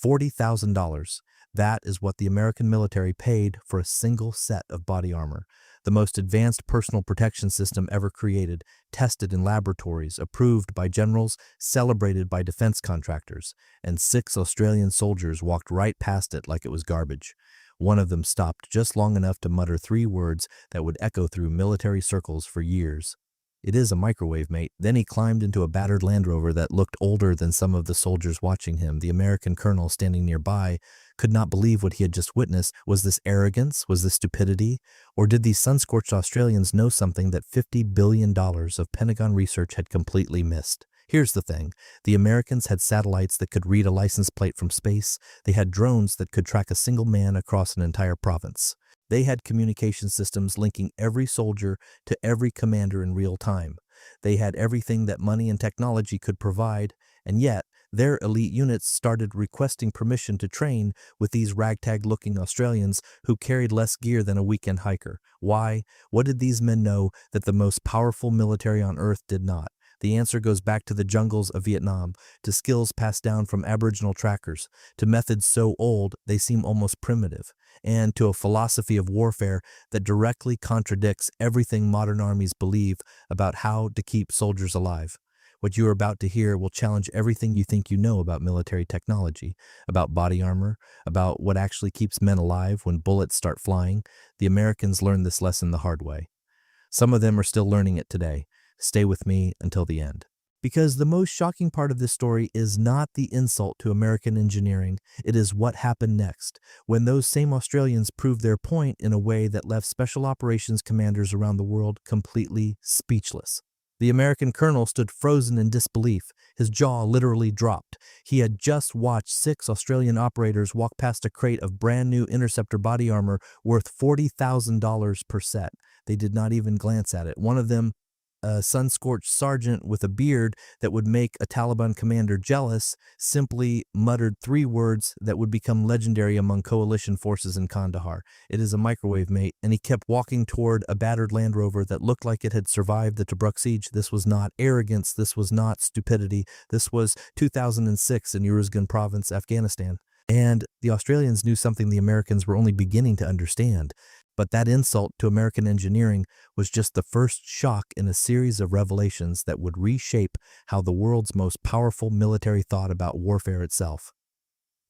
$40,000. That is what the American military paid for a single set of body armor, the most advanced personal protection system ever created, tested in laboratories, approved by generals, celebrated by defense contractors, and 6 Australian soldiers walked right past it like it was garbage. One of them stopped just long enough to mutter 3 words that would echo through military circles for years. "It is a microwave, mate." Then he climbed into a battered Land Rover that looked older than some of the soldiers watching him. The American colonel standing nearby could not believe what he had just witnessed. Was this arrogance? Was this stupidity? Or did these sun-scorched Australians know something that $50 billion of Pentagon research had completely missed? Here's the thing. The Americans had satellites that could read a license plate from space. They had drones that could track a single man across an entire province. They had communication systems linking every soldier to every commander in real time. They had everything that money and technology could provide, and yet their elite units started requesting permission to train with these ragtag-looking Australians who carried less gear than a weekend hiker. Why? What did these men know that the most powerful military on Earth did not? The answer goes back to the jungles of Vietnam, to skills passed down from Aboriginal trackers, to methods so old they seem almost primitive, and to a philosophy of warfare that directly contradicts everything modern armies believe about how to keep soldiers alive. What you are about to hear will challenge everything you think you know about military technology, about body armor, about what actually keeps men alive when bullets start flying. The Americans learned this lesson the hard way. Some of them are still learning it today. Stay with me until the end. Because the most shocking part of this story is not the insult to American engineering, it is what happened next, when those same Australians proved their point in a way that left special operations commanders around the world completely speechless. The American colonel stood frozen in disbelief. His jaw literally dropped. He had just watched 6 Australian operators walk past a crate of brand new Interceptor body armor worth $40,000 per set. They did not even glance at it. One of them, a sun-scorched sergeant with a beard that would make a Taliban commander jealous, simply muttered 3 words that would become legendary among coalition forces in Kandahar. "It is a microwave, mate," and he kept walking toward a battered Land Rover that looked like it had survived the Tobruk siege. This was not arrogance, this was not stupidity, this was 2006 in Uruzgan province, Afghanistan. And the Australians knew something the Americans were only beginning to understand. But that insult to American engineering was just the first shock in a series of revelations that would reshape how the world's most powerful military thought about warfare itself.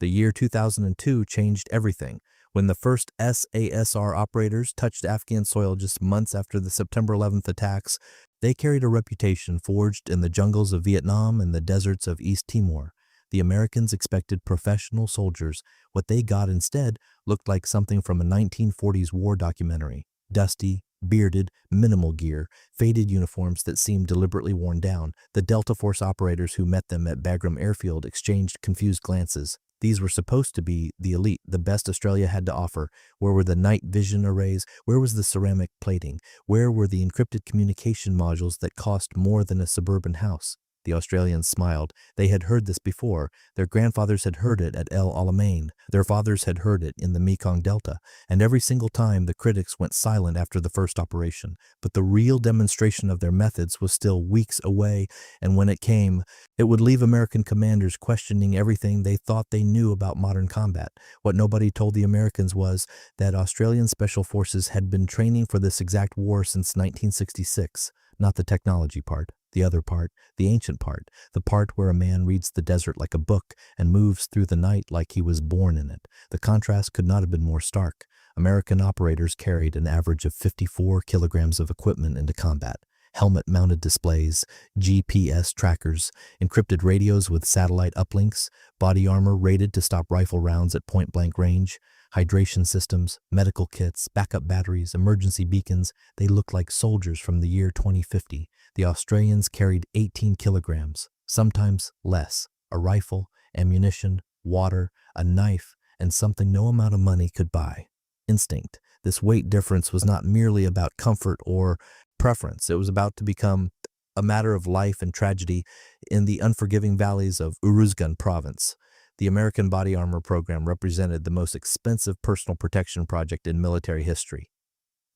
The year 2002 changed everything. When the first SASR operators touched Afghan soil just months after the September 11th attacks, they carried a reputation forged in the jungles of Vietnam and the deserts of East Timor. The Americans expected professional soldiers. What they got instead looked like something from a 1940s war documentary. Dusty, bearded, minimal gear, faded uniforms that seemed deliberately worn down. The Delta Force operators who met them at Bagram Airfield exchanged confused glances. These were supposed to be the elite, the best Australia had to offer. Where were the night vision arrays? Where was the ceramic plating? Where were the encrypted communication modules that cost more than a suburban house? The Australians smiled. They had heard this before. Their grandfathers had heard it at El Alamein. Their fathers had heard it in the Mekong Delta. And every single time the critics went silent after the first operation. But the real demonstration of their methods was still weeks away, and when it came, it would leave American commanders questioning everything they thought they knew about modern combat. What nobody told the Americans was that Australian Special Forces had been training for this exact war since 1966. Not the technology part. The other part, the ancient part, the part where a man reads the desert like a book and moves through the night like he was born in it. The contrast could not have been more stark. American operators carried an average of 54 kilograms of equipment into combat. Helmet-mounted displays, GPS trackers, encrypted radios with satellite uplinks, body armor rated to stop rifle rounds at point-blank range, hydration systems, medical kits, backup batteries, emergency beacons. They looked like soldiers from the year 2050. The Australians carried 18 kilograms, sometimes less, a rifle, ammunition, water, a knife, and something no amount of money could buy. Instinct. This weight difference was not merely about comfort or preference. It was about to become a matter of life and tragedy in the unforgiving valleys of Uruzgan province. The American body armor program represented the most expensive personal protection project in military history.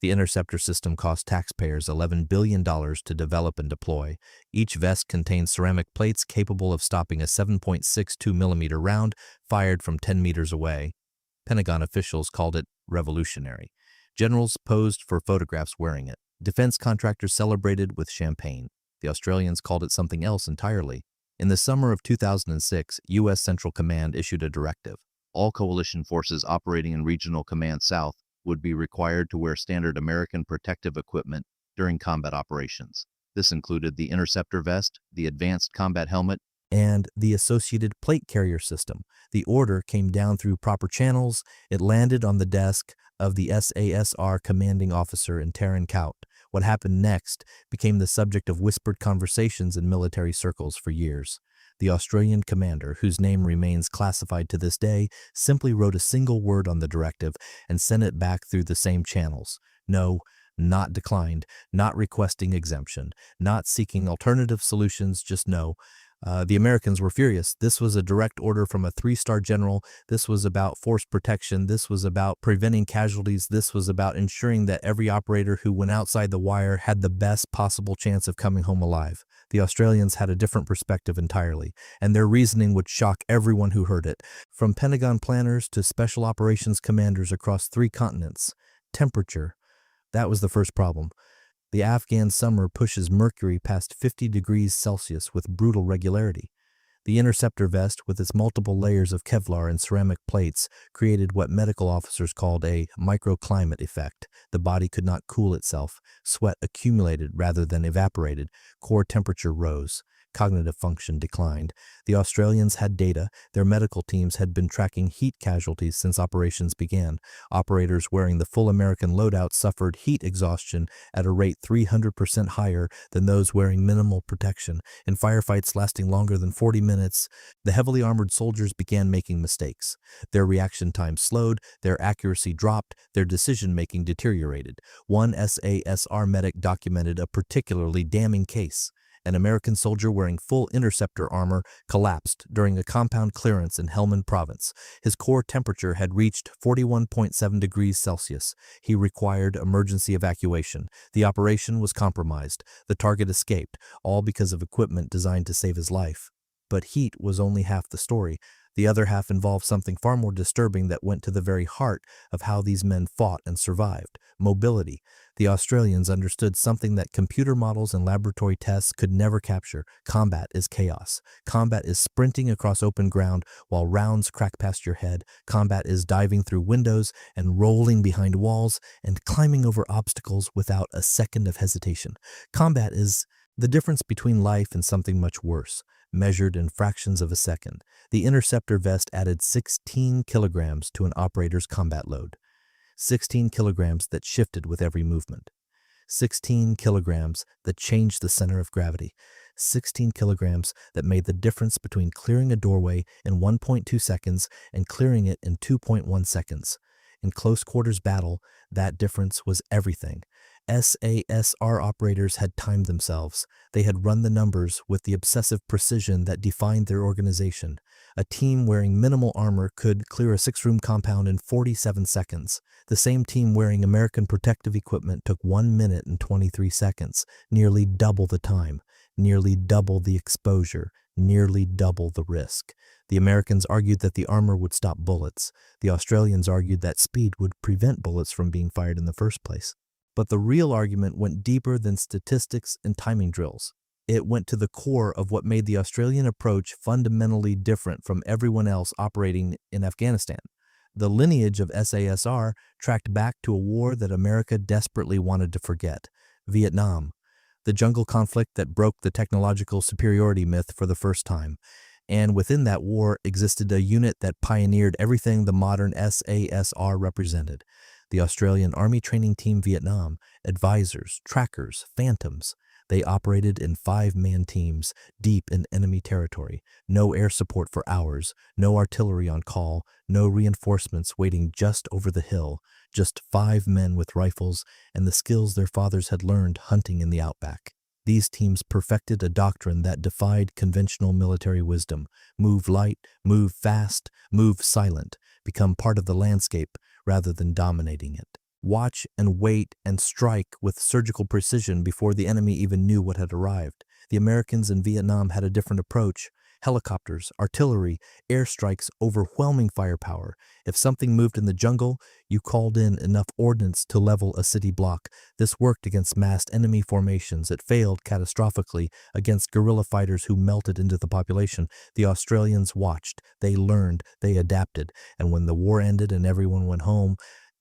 The interceptor system cost taxpayers $11 billion to develop and deploy. Each vest contained ceramic plates capable of stopping a 7.62 millimeter round fired from 10 meters away. Pentagon officials called it revolutionary. Generals posed for photographs wearing it. Defense contractors celebrated with champagne. The Australians called it something else entirely. In the summer of 2006, U.S. Central Command issued a directive. All coalition forces operating in Regional Command South would be required to wear standard American protective equipment during combat operations. This included the interceptor vest, the advanced combat helmet, and the associated plate carrier system. The order came down through proper channels. It landed on the desk of the SASR commanding officer in Tarin Kaut. What happened next became the subject of whispered conversations in military circles for years. The Australian commander, whose name remains classified to this day, simply wrote a single word on the directive and sent it back through the same channels. No, not declined, not requesting exemption, not seeking alternative solutions, just no. The Americans were furious. This was a direct order from a 3-star general. This was about force protection. This was about preventing casualties. This was about ensuring that every operator who went outside the wire had the best possible chance of coming home alive. The Australians had a different perspective entirely, and their reasoning would shock everyone who heard it, from Pentagon planners to special operations commanders across 3 continents. Temperature. That was the first problem. The Afghan summer pushes mercury past 50 degrees Celsius with brutal regularity. The interceptor vest, with its multiple layers of Kevlar and ceramic plates, created what medical officers called a microclimate effect. The body could not cool itself. Sweat accumulated rather than evaporated. Core temperature rose. Cognitive function declined. The Australians had data. Their medical teams had been tracking heat casualties since operations began. Operators wearing the full American loadout suffered heat exhaustion at a rate 300% higher than those wearing minimal protection. In firefights lasting longer than 40 minutes, the heavily armored soldiers began making mistakes. Their reaction time slowed, their accuracy dropped, their decision-making deteriorated. One SASR medic documented a particularly damning case. An American soldier wearing full interceptor armor collapsed during a compound clearance in Helmand Province. His core temperature had reached 41.7 degrees Celsius. He required emergency evacuation. The operation was compromised. The target escaped, all because of equipment designed to save his life. But heat was only half the story. The other half involved something far more disturbing that went to the very heart of how these men fought and survived: mobility. The Australians understood something that computer models and laboratory tests could never capture. Combat is chaos. Combat is sprinting across open ground while rounds crack past your head. Combat is diving through windows and rolling behind walls and climbing over obstacles without a second of hesitation. Combat is the difference between life and something much worse, measured in fractions of a second. The interceptor vest added 16 kilograms to an operator's combat load. 16 kilograms that shifted with every movement. 16 kilograms that changed the center of gravity. 16 kilograms that made the difference between clearing a doorway in 1.2 seconds and clearing it in 2.1 seconds. In close quarters battle, that difference was everything. SASR operators had timed themselves. They had run the numbers with the obsessive precision that defined their organization. A team wearing minimal armor could clear a 6-room compound in 47 seconds. The same team wearing American protective equipment took 1 minute and 23 seconds, nearly double the time, nearly double the exposure, nearly double the risk. The Americans argued that the armor would stop bullets. The Australians argued that speed would prevent bullets from being fired in the first place. But the real argument went deeper than statistics and timing drills. It went to the core of what made the Australian approach fundamentally different from everyone else operating in Afghanistan. The lineage of SASR tracked back to a war that America desperately wanted to forget: Vietnam, the jungle conflict that broke the technological superiority myth for the first time. And within that war existed a unit that pioneered everything the modern SASR represented: the Australian Army Training Team Vietnam, advisors, trackers, phantoms. They operated in 5-man teams, deep in enemy territory. No air support for hours, no artillery on call, no reinforcements waiting just over the hill, just 5 men with rifles and the skills their fathers had learned hunting in the outback. These teams perfected a doctrine that defied conventional military wisdom: move light, move fast, move silent, become part of the landscape rather than dominating it. watch and wait and strike with surgical precision before the enemy even knew what had arrived. The Americans in Vietnam had a different approach. Helicopters, artillery, airstrikes, overwhelming firepower. If something moved in the jungle, you called in enough ordnance to level a city block. This worked against massed enemy formations. It failed catastrophically against guerrilla fighters who melted into the population. The Australians watched, they learned, they adapted, and when the war ended and everyone went home,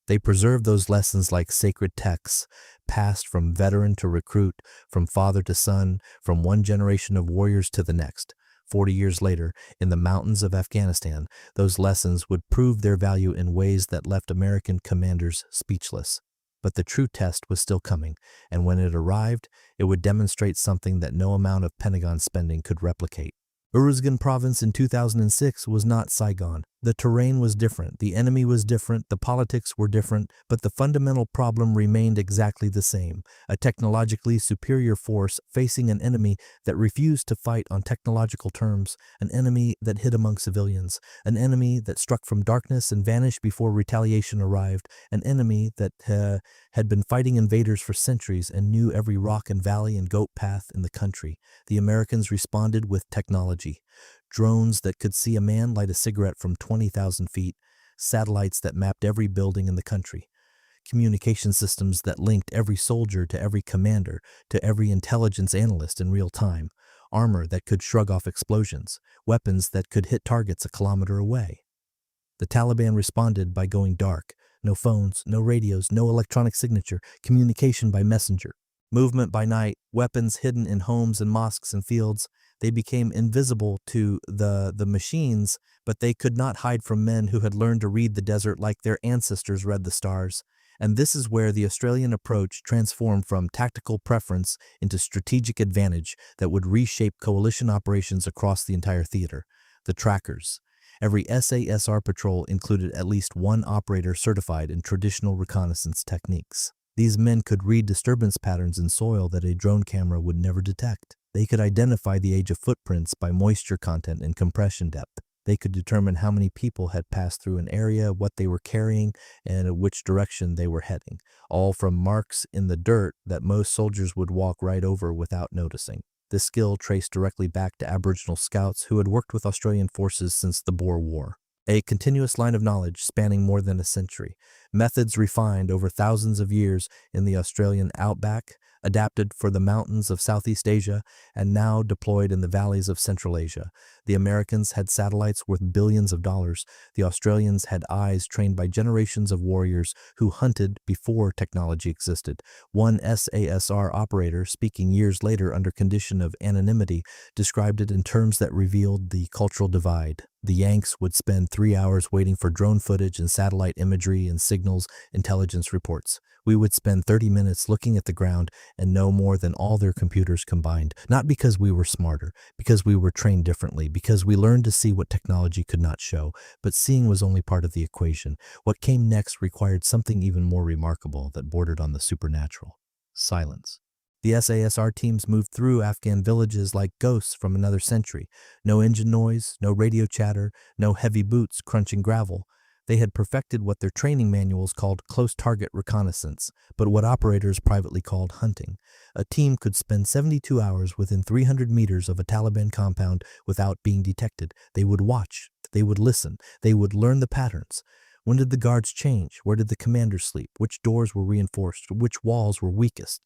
they preserved those lessons like sacred texts, passed from veteran to recruit, from father to son, from one generation of warriors to the next. 40 years later, in the mountains of Afghanistan, those lessons would prove their value in ways that left American commanders speechless. But the true test was still coming, and when it arrived, it would demonstrate something that no amount of Pentagon spending could replicate. Uruzgan province in 2006 was not Saigon. The terrain was different, the enemy was different, the politics were different, but the fundamental problem remained exactly the same: a technologically superior force facing an enemy that refused to fight on technological terms, an enemy that hid among civilians, an enemy that struck from darkness and vanished before retaliation arrived, an enemy that had been fighting invaders for centuries and knew every rock and valley and goat path in the country. The Americans responded with technology. Drones that could see a man light a cigarette from 20,000 feet, satellites that mapped every building in the country, communication systems that linked every soldier to every commander, to every intelligence analyst in real time, armor that could shrug off explosions, weapons that could hit targets a kilometer away. The Taliban responded by going dark. No phones, no radios, no electronic signature, communication by messenger. Movement by night, weapons hidden in homes and mosques and fields. They became invisible to the machines, but they could not hide from men who had learned to read the desert like their ancestors read the stars. And this is where the Australian approach transformed from tactical preference into strategic advantage that would reshape coalition operations across the entire theater. The trackers. Every SASR patrol included at least one operator certified in traditional reconnaissance techniques. These men could read disturbance patterns in soil that a drone camera would never detect. They could identify the age of footprints by moisture content and compression depth. They could determine how many people had passed through an area, what they were carrying, and which direction they were heading, all from marks in the dirt that most soldiers would walk right over without noticing. This skill traced directly back to Aboriginal scouts who had worked with Australian forces since the Boer War. A continuous line of knowledge spanning more than a century. Methods refined over thousands of years in the Australian outback, adapted for the mountains of Southeast Asia, and now deployed in the valleys of Central Asia. The Americans had satellites worth billions of dollars. The Australians had eyes trained by generations of warriors who hunted before technology existed. One SASR operator, speaking years later under condition of anonymity, described it in terms that revealed the cultural divide. The Yanks would spend 3 hours waiting for drone footage and satellite imagery and signals intelligence reports. We would spend 30 minutes looking at the ground and know more than all their computers combined, not because we were smarter, because we were trained differently, because we learned to see what technology could not show, but seeing was only part of the equation. What came next required something even more remarkable that bordered on the supernatural: silence. The SASR teams moved through Afghan villages like ghosts from another century. No engine noise, no radio chatter, no heavy boots crunching gravel. They had perfected what their training manuals called close target reconnaissance, but what operators privately called hunting. A team could spend 72 hours within 300 meters of a Taliban compound without being detected. They would watch, they would listen, they would learn the patterns. When did the guards change? Where did the commanders sleep? Which doors were reinforced? Which walls were weakest?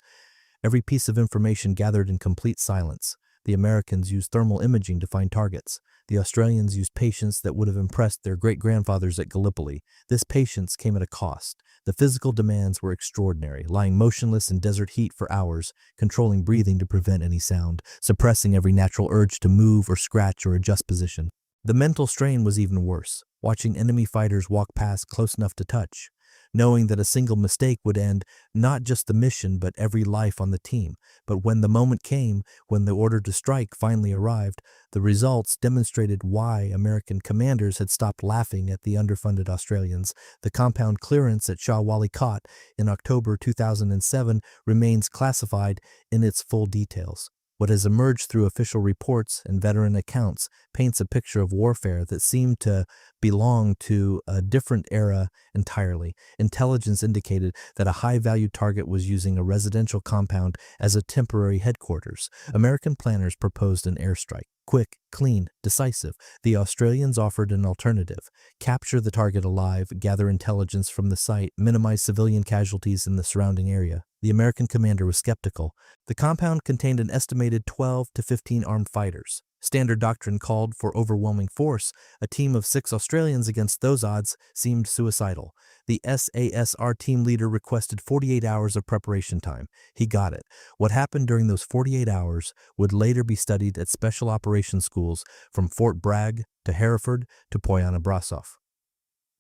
Every piece of information gathered in complete silence. The Americans used thermal imaging to find targets. The Australians used patience that would have impressed their great-grandfathers at Gallipoli. This patience came at a cost. The physical demands were extraordinary, lying motionless in desert heat for hours, controlling breathing to prevent any sound, suppressing every natural urge to move or scratch or adjust position. The mental strain was even worse, watching enemy fighters walk past close enough to touch, knowing that a single mistake would end not just the mission but every life on the team. But when the moment came, when the order to strike finally arrived, the results demonstrated why American commanders had stopped laughing at the underfunded Australians. The compound clearance at Shah Wali Kot in October 2007 remains classified in its full details. What has emerged through official reports and veteran accounts paints a picture of warfare that seemed to belong to a different era entirely. Intelligence indicated that a high-value target was using a residential compound as a temporary headquarters. American planners proposed an airstrike. Quick, clean, decisive. The Australians offered an alternative. Capture the target alive, gather intelligence from the site, minimize civilian casualties in the surrounding area. The American commander was skeptical. The compound contained an estimated 12 to 15 armed fighters. Standard doctrine called for overwhelming force. A team of 6 Australians against those odds seemed suicidal. The SASR team leader requested 48 hours of preparation time. He got it. What happened during those 48 hours would later be studied at special operations schools from Fort Bragg to Hereford to Poyana Brasov.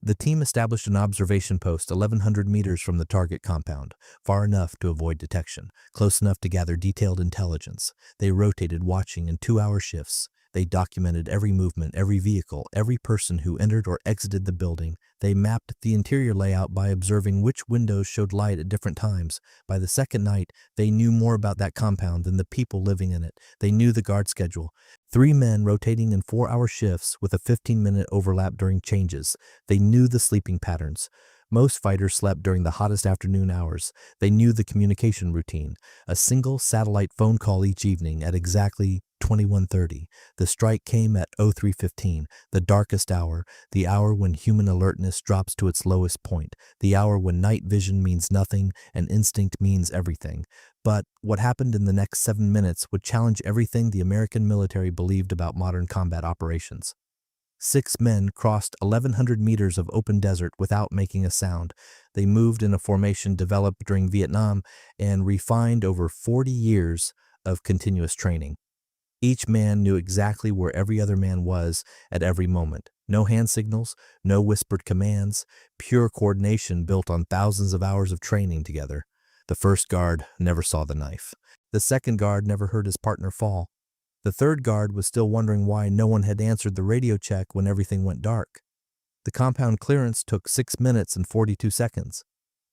The team established an observation post 1,100 meters from the target compound, far enough to avoid detection, close enough to gather detailed intelligence. They rotated, watching in 2-hour shifts. They documented every movement, every vehicle, every person who entered or exited the building. They mapped the interior layout by observing which windows showed light at different times. By the second night, they knew more about that compound than the people living in it. They knew the guard schedule. 3 men rotating in 4-hour shifts with a 15-minute overlap during changes. They knew the sleeping patterns. Most fighters slept during the hottest afternoon hours. They knew the communication routine. A single satellite phone call each evening at exactly 21:30. The strike came at 03:15, the darkest hour, the hour when human alertness drops to its lowest point, the hour when night vision means nothing and instinct means everything. But what happened in the next 7 minutes would challenge everything the American military believed about modern combat operations. 6 men crossed 1,100 meters of open desert without making a sound. They moved in a formation developed during Vietnam and refined over 40 years of continuous training. Each man knew exactly where every other man was at every moment. No hand signals, no whispered commands, pure coordination built on thousands of hours of training together. The first guard never saw the knife. The second guard never heard his partner fall. The third guard was still wondering why no one had answered the radio check when everything went dark. The compound clearance took 6 minutes and 42 seconds.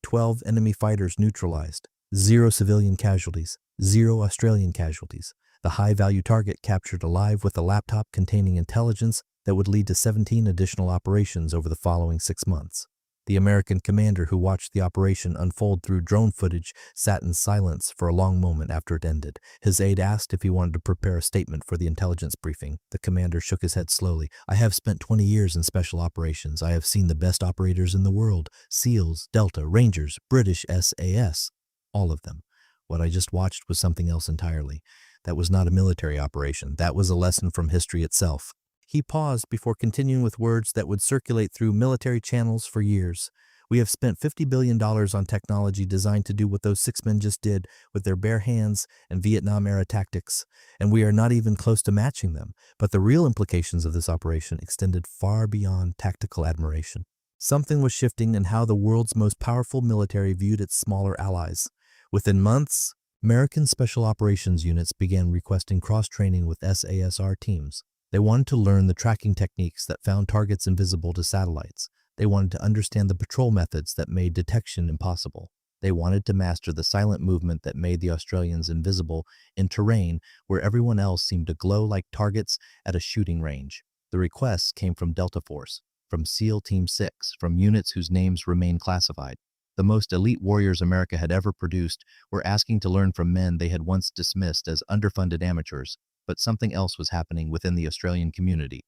12 enemy fighters neutralized. 0 civilian casualties. 0 Australian casualties. The high-value target captured alive with a laptop containing intelligence that would lead to 17 additional operations over the following 6 months. The American commander who watched the operation unfold through drone footage sat in silence for a long moment after it ended. His aide asked if he wanted to prepare a statement for the intelligence briefing. The commander shook his head slowly. "I have spent 20 years in special operations. I have seen the best operators in the world. SEALs, Delta, Rangers, British SAS. All of them. What I just watched was something else entirely. That was not a military operation. That was a lesson from history itself." He paused before continuing with words that would circulate through military channels for years. "We have spent $50 billion on technology designed to do what those 6 men just did with their bare hands and Vietnam-era tactics, and we are not even close to matching them. But the real implications of this operation extended far beyond tactical admiration. Something was shifting in how the world's most powerful military viewed its smaller allies. Within months, American Special Operations units began requesting cross-training with SASR teams. They wanted to learn the tracking techniques that found targets invisible to satellites. They wanted to understand the patrol methods that made detection impossible. They wanted to master the silent movement that made the Australians invisible in terrain where everyone else seemed to glow like targets at a shooting range. The requests came from Delta Force, from SEAL Team 6, from units whose names remain classified. The most elite warriors America had ever produced were asking to learn from men they had once dismissed as underfunded amateurs. But something else was happening within the Australian community.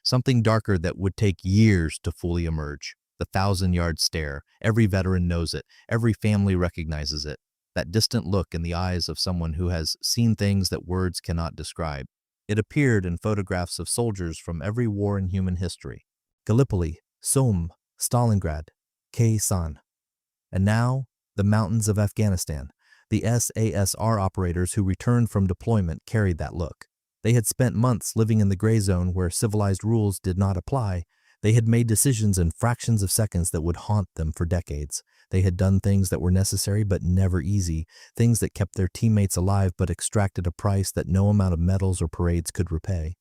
Something darker that would take years to fully emerge. The 1,000-yard stare. Every veteran knows it. Every family recognizes it. That distant look in the eyes of someone who has seen things that words cannot describe. It appeared in photographs of soldiers from every war in human history. Gallipoli, Somme, Stalingrad, Khe Sanh. And now, the mountains of Afghanistan. The SASR operators who returned from deployment carried that look. They had spent months living in the gray zone where civilized rules did not apply. They had made decisions in fractions of seconds that would haunt them for decades. They had done things that were necessary but never easy, things that kept their teammates alive but extracted a price that no amount of medals or parades could repay.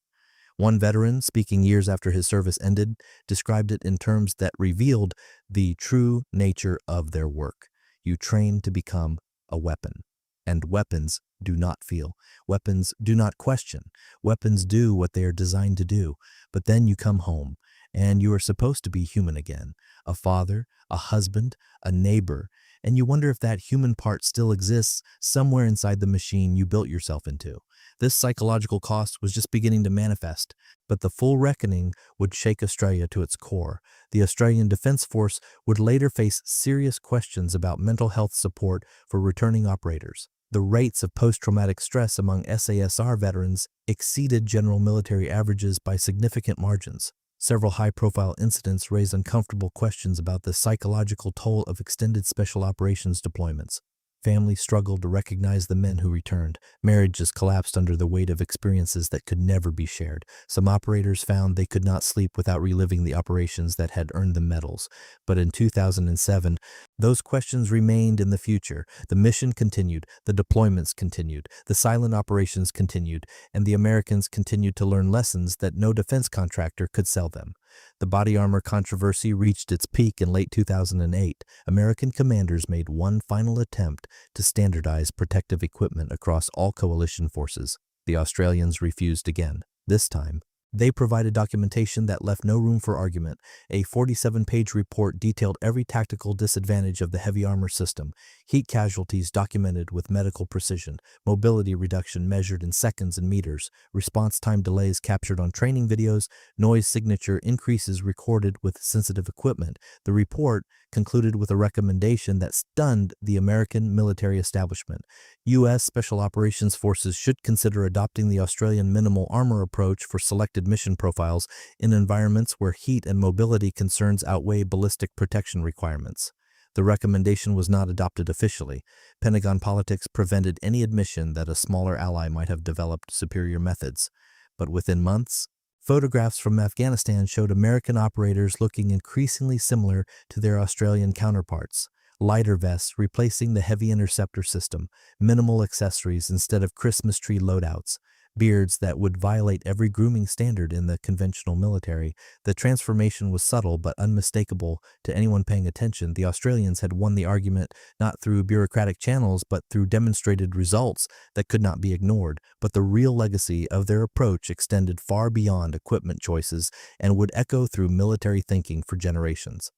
One veteran, speaking years after his service ended, described it in terms that revealed the true nature of their work. You train to become a weapon, and weapons do not feel. Weapons do not question. Weapons do what they are designed to do. But then you come home, and you are supposed to be human again, a father, a husband, a neighbor, and you wonder if that human part still exists somewhere inside the machine you built yourself into. This psychological cost was just beginning to manifest, but the full reckoning would shake Australia to its core. The Australian Defence Force would later face serious questions about mental health support for returning operators. The rates of post-traumatic stress among SASR veterans exceeded general military averages by significant margins. Several high-profile incidents raised uncomfortable questions about the psychological toll of extended special operations deployments. Families struggled to recognize the men who returned. Marriages collapsed under the weight of experiences that could never be shared. Some operators found they could not sleep without reliving the operations that had earned them medals. But in 2007, those questions remained in the future. The mission continued, the deployments continued, the silent operations continued, and the Americans continued to learn lessons that no defense contractor could sell them. The body armor controversy reached its peak in late 2008. American commanders made one final attempt to standardize protective equipment across all coalition forces. The Australians refused again. This time, they provided documentation that left no room for argument. A 47-page report detailed every tactical disadvantage of the heavy armor system, heat casualties documented with medical precision, mobility reduction measured in seconds and meters, response time delays captured on training videos, noise signature increases recorded with sensitive equipment. The report concluded with a recommendation that stunned the American military establishment. U.S. Special Operations Forces should consider adopting the Australian minimal armor approach for selected mission profiles in environments where heat and mobility concerns outweigh ballistic protection requirements. The recommendation was not adopted officially. Pentagon politics prevented any admission that a smaller ally might have developed superior methods. But within months, photographs from Afghanistan showed American operators looking increasingly similar to their Australian counterparts. Lighter vests replacing the heavy interceptor system, minimal accessories instead of Christmas tree loadouts, beards that would violate every grooming standard in the conventional military. The transformation was subtle but unmistakable to anyone paying attention. The Australians had won the argument not through bureaucratic channels but through demonstrated results that could not be ignored. But the real legacy of their approach extended far beyond equipment choices and would echo through military thinking for generations.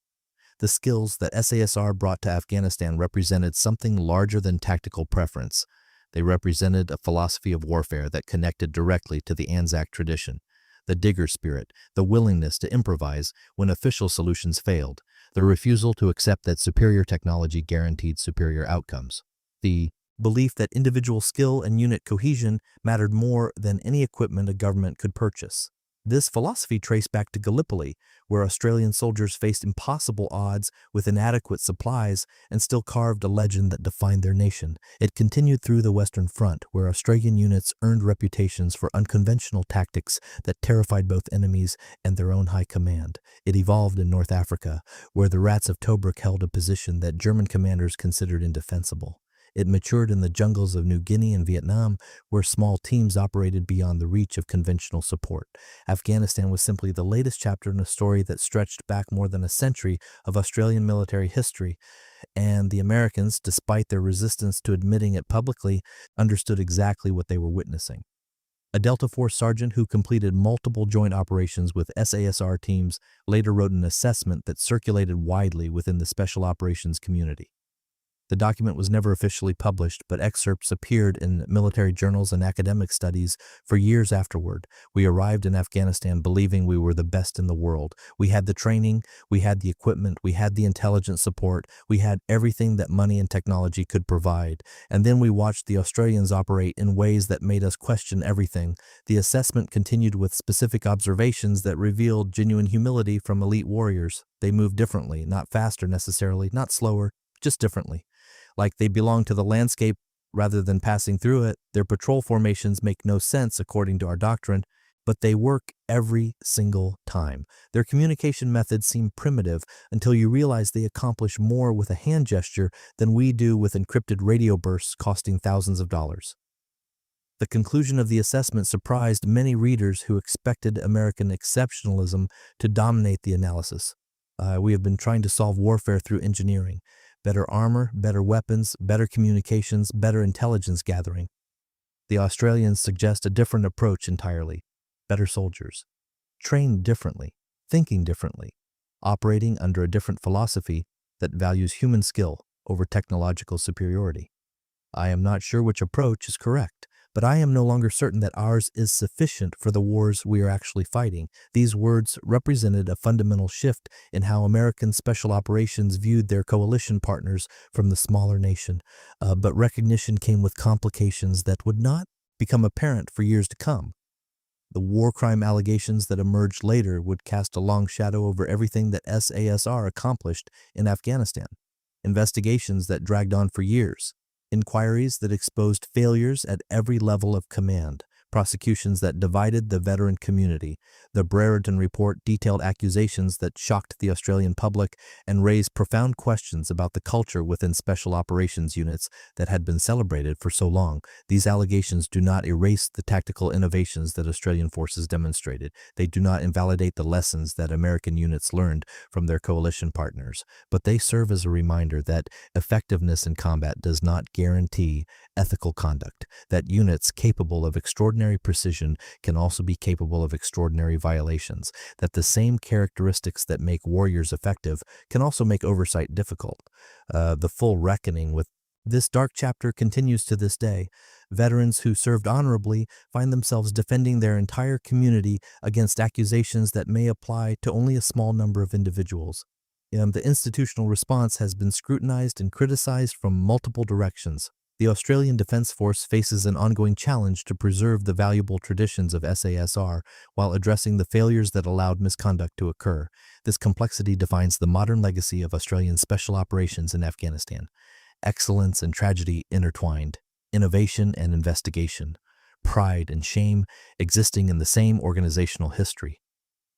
The skills that SASR brought to Afghanistan represented something larger than tactical preference. They represented a philosophy of warfare that connected directly to the ANZAC tradition, the digger spirit, the willingness to improvise when official solutions failed, the refusal to accept that superior technology guaranteed superior outcomes, the belief that individual skill and unit cohesion mattered more than any equipment a government could purchase. This philosophy traced back to Gallipoli, where Australian soldiers faced impossible odds with inadequate supplies and still carved a legend that defined their nation. It continued through the Western Front, where Australian units earned reputations for unconventional tactics that terrified both enemies and their own high command. It evolved in North Africa, where the Rats of Tobruk held a position that German commanders considered indefensible. It matured in the jungles of New Guinea and Vietnam, where small teams operated beyond the reach of conventional support. Afghanistan was simply the latest chapter in a story that stretched back more than a century of Australian military history, and the Americans, despite their resistance to admitting it publicly, understood exactly what they were witnessing. A Delta Force sergeant who completed multiple joint operations with SASR teams later wrote an assessment that circulated widely within the special operations community. The document was never officially published, but excerpts appeared in military journals and academic studies for years afterward. We arrived in Afghanistan believing we were the best in the world. We had the training, we had the equipment, we had the intelligence support, we had everything that money and technology could provide. And then we watched the Australians operate in ways that made us question everything. The assessment continued with specific observations that revealed genuine humility from elite warriors. They moved differently, not faster necessarily, not slower, just differently. Like they belong to the landscape rather than passing through it. Their patrol formations make no sense according to our doctrine, but they work every single time. Their communication methods seem primitive until you realize they accomplish more with a hand gesture than we do with encrypted radio bursts costing thousands of dollars. The conclusion of the assessment surprised many readers who expected American exceptionalism to dominate the analysis. We have been trying to solve warfare through engineering. Better armor, better weapons, better communications, better intelligence gathering. The Australians suggest a different approach entirely. Better soldiers, trained differently, thinking differently, operating under a different philosophy that values human skill over technological superiority. I am not sure which approach is correct, but I am no longer certain that ours is sufficient for the wars we are actually fighting. These words represented a fundamental shift in how American special operations viewed their coalition partners from the smaller nation, but recognition came with complications that would not become apparent for years to come. The war crime allegations that emerged later would cast a long shadow over everything that SASR accomplished in Afghanistan. Investigations that dragged on for years. Inquiries that exposed failures at every level of command. Prosecutions that divided the veteran community. The Brereton report detailed accusations that shocked the Australian public and raised profound questions about the culture within special operations units that had been celebrated for so long. These allegations do not erase the tactical innovations that Australian forces demonstrated. They do not invalidate the lessons that American units learned from their coalition partners, but they serve as a reminder that effectiveness in combat does not guarantee ethical conduct, that units capable of extraordinary precision can also be capable of extraordinary violations, that the same characteristics that make warriors effective can also make oversight difficult. The full reckoning with this dark chapter continues to this day. Veterans who served honorably find themselves defending their entire community against accusations that may apply to only a small number of individuals. The institutional response has been scrutinized and criticized from multiple directions. The Australian Defence Force faces an ongoing challenge to preserve the valuable traditions of SASR while addressing the failures that allowed misconduct to occur. This complexity defines the modern legacy of Australian special operations in Afghanistan. Excellence and tragedy intertwined, innovation and investigation, pride and shame existing in the same organizational history.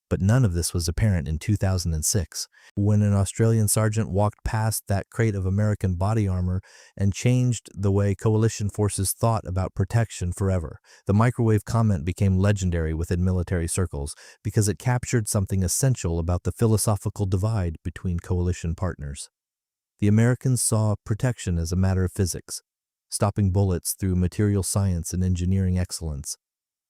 But none of this was apparent in 2006, when an Australian sergeant walked past that crate of American body armor and changed the way coalition forces thought about protection forever. The microwave comment became legendary within military circles because it captured something essential about the philosophical divide between coalition partners. The Americans saw protection as a matter of physics, stopping bullets through material science and engineering excellence.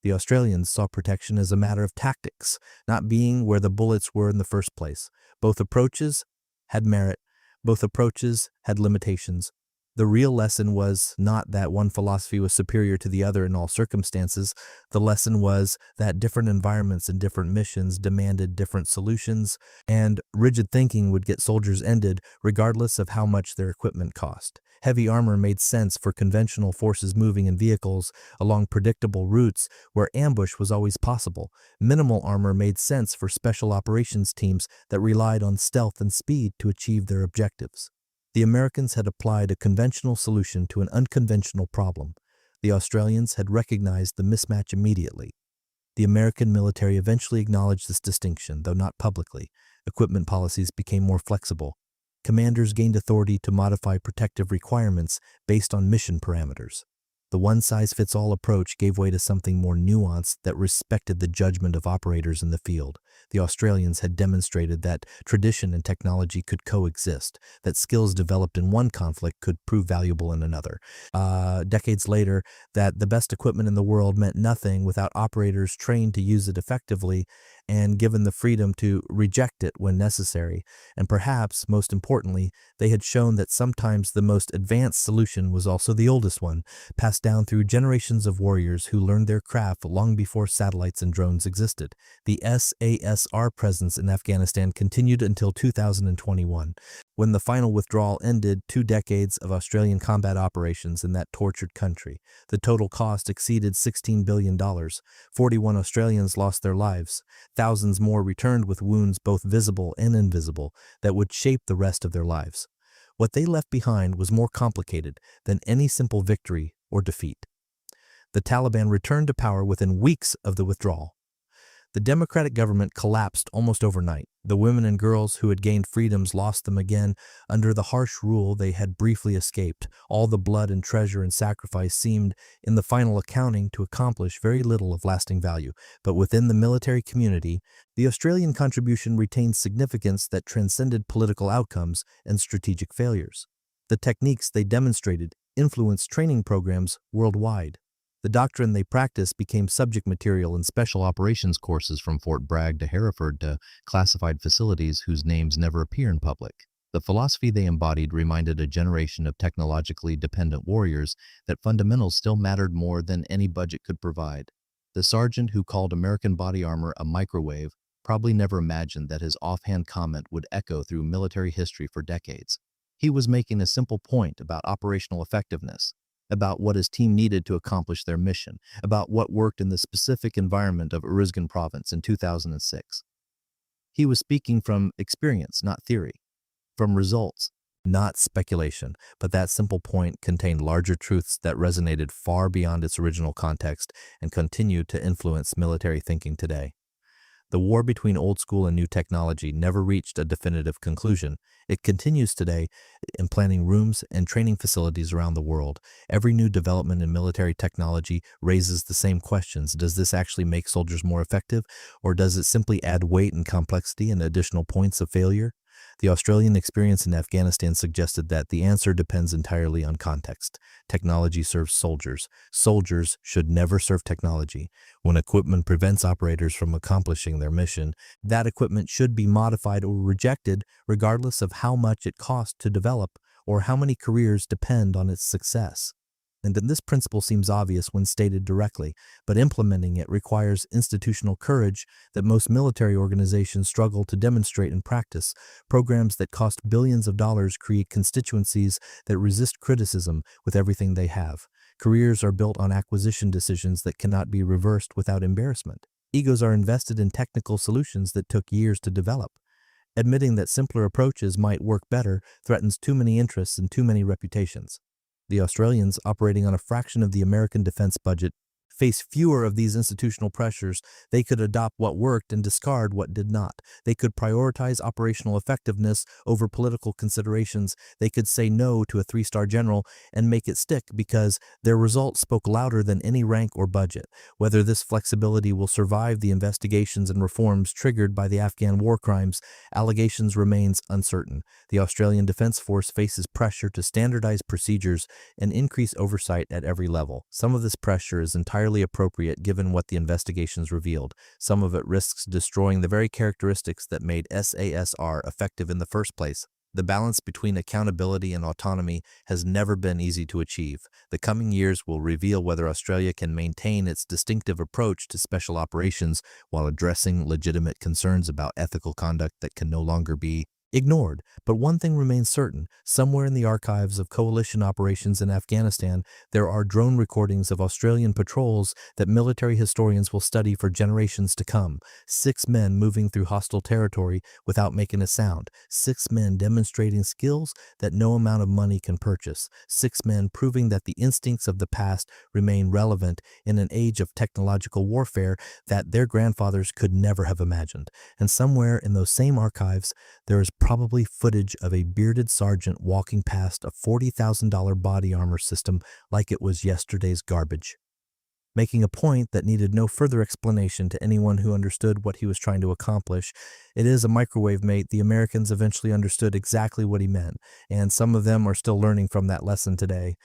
The Australians saw protection as a matter of tactics, not being where the bullets were in the first place. Both approaches had merit. Both approaches had limitations. The real lesson was not that one philosophy was superior to the other in all circumstances. The lesson was that different environments and different missions demanded different solutions, and rigid thinking would get soldiers ended regardless of how much their equipment cost. Heavy armor made sense for conventional forces moving in vehicles along predictable routes where ambush was always possible. Minimal armor made sense for special operations teams that relied on stealth and speed to achieve their objectives. The Americans had applied a conventional solution to an unconventional problem. The Australians had recognized the mismatch immediately. The American military eventually acknowledged this distinction, though not publicly. Equipment policies became more flexible. Commanders gained authority to modify protective requirements based on mission parameters. The one-size-fits-all approach gave way to something more nuanced that respected the judgment of operators in the field. The Australians had demonstrated that tradition and technology could coexist, that skills developed in one conflict could prove valuable in another. Decades later, that the best equipment in the world meant nothing without operators trained to use it effectively and given the freedom to reject it when necessary. And perhaps, most importantly, they had shown that sometimes the most advanced solution was also the oldest one, passed down through generations of warriors who learned their craft long before satellites and drones existed. The SASR presence in Afghanistan continued until 2021, when the final withdrawal ended 2 decades of Australian combat operations in that tortured country. The total cost exceeded $16 billion. 41 Australians lost their lives. Thousands more returned with wounds both visible and invisible that would shape the rest of their lives. What they left behind was more complicated than any simple victory or defeat. The Taliban returned to power within weeks of the withdrawal. The democratic government collapsed almost overnight. The women and girls who had gained freedoms lost them again under the harsh rule they had briefly escaped. All the blood and treasure and sacrifice seemed, in the final accounting, to accomplish very little of lasting value. But within the military community, the Australian contribution retained significance that transcended political outcomes and strategic failures. The techniques they demonstrated influenced training programs worldwide. The doctrine they practiced became subject material in special operations courses from Fort Bragg to Hereford to classified facilities whose names never appear in public. The philosophy they embodied reminded a generation of technologically dependent warriors that fundamentals still mattered more than any budget could provide. The sergeant who called American body armor a microwave probably never imagined that his offhand comment would echo through military history for decades. He was making a simple point about operational effectiveness, about what his team needed to accomplish their mission, about what worked in the specific environment of Uruzgan province in 2006. He was speaking from experience, not theory, from results, not speculation, but that simple point contained larger truths that resonated far beyond its original context and continue to influence military thinking today. The war between old school and new technology never reached a definitive conclusion. It continues today in planning rooms and training facilities around the world. Every new development in military technology raises the same questions. Does this actually make soldiers more effective, or does it simply add weight and complexity and additional points of failure? The Australian experience in Afghanistan suggested that the answer depends entirely on context. Technology serves soldiers. Soldiers should never serve technology. When equipment prevents operators from accomplishing their mission, that equipment should be modified or rejected regardless of how much it costs to develop or how many careers depend on its success. And then this principle seems obvious when stated directly, but implementing it requires institutional courage that most military organizations struggle to demonstrate in practice. Programs that cost billions of dollars create constituencies that resist criticism with everything they have. Careers are built on acquisition decisions that cannot be reversed without embarrassment. Egos are invested in technical solutions that took years to develop. Admitting that simpler approaches might work better threatens too many interests and too many reputations. The Australians, operating on a fraction of the American defense budget, face fewer of these institutional pressures. They could adopt what worked and discard what did not. They could prioritize operational effectiveness over political considerations. They could say no to a 3-star general and make it stick because their results spoke louder than any rank or budget. Whether this flexibility will survive the investigations and reforms triggered by the Afghan war crimes allegations remains uncertain. The Australian Defence Force faces pressure to standardize procedures and increase oversight at every level. Some of this pressure is entirely appropriate given what the investigations revealed. Some of it risks destroying the very characteristics that made SASR effective in the first place. The balance between accountability and autonomy has never been easy to achieve. The coming years will reveal whether Australia can maintain its distinctive approach to special operations while addressing legitimate concerns about ethical conduct that can no longer be ignored. But one thing remains certain. Somewhere in the archives of coalition operations in Afghanistan, there are drone recordings of Australian patrols that military historians will study for generations to come. 6 men moving through hostile territory without making a sound. 6 men demonstrating skills that no amount of money can purchase. 6 men proving that the instincts of the past remain relevant in an age of technological warfare that their grandfathers could never have imagined. And somewhere in those same archives, there is probably footage of a bearded sergeant walking past a $40,000 body armor system like it was yesterday's garbage, making a point that needed no further explanation to anyone who understood what he was trying to accomplish. It is a microwave, mate. The Americans eventually understood exactly what he meant, and some of them are still learning from that lesson today.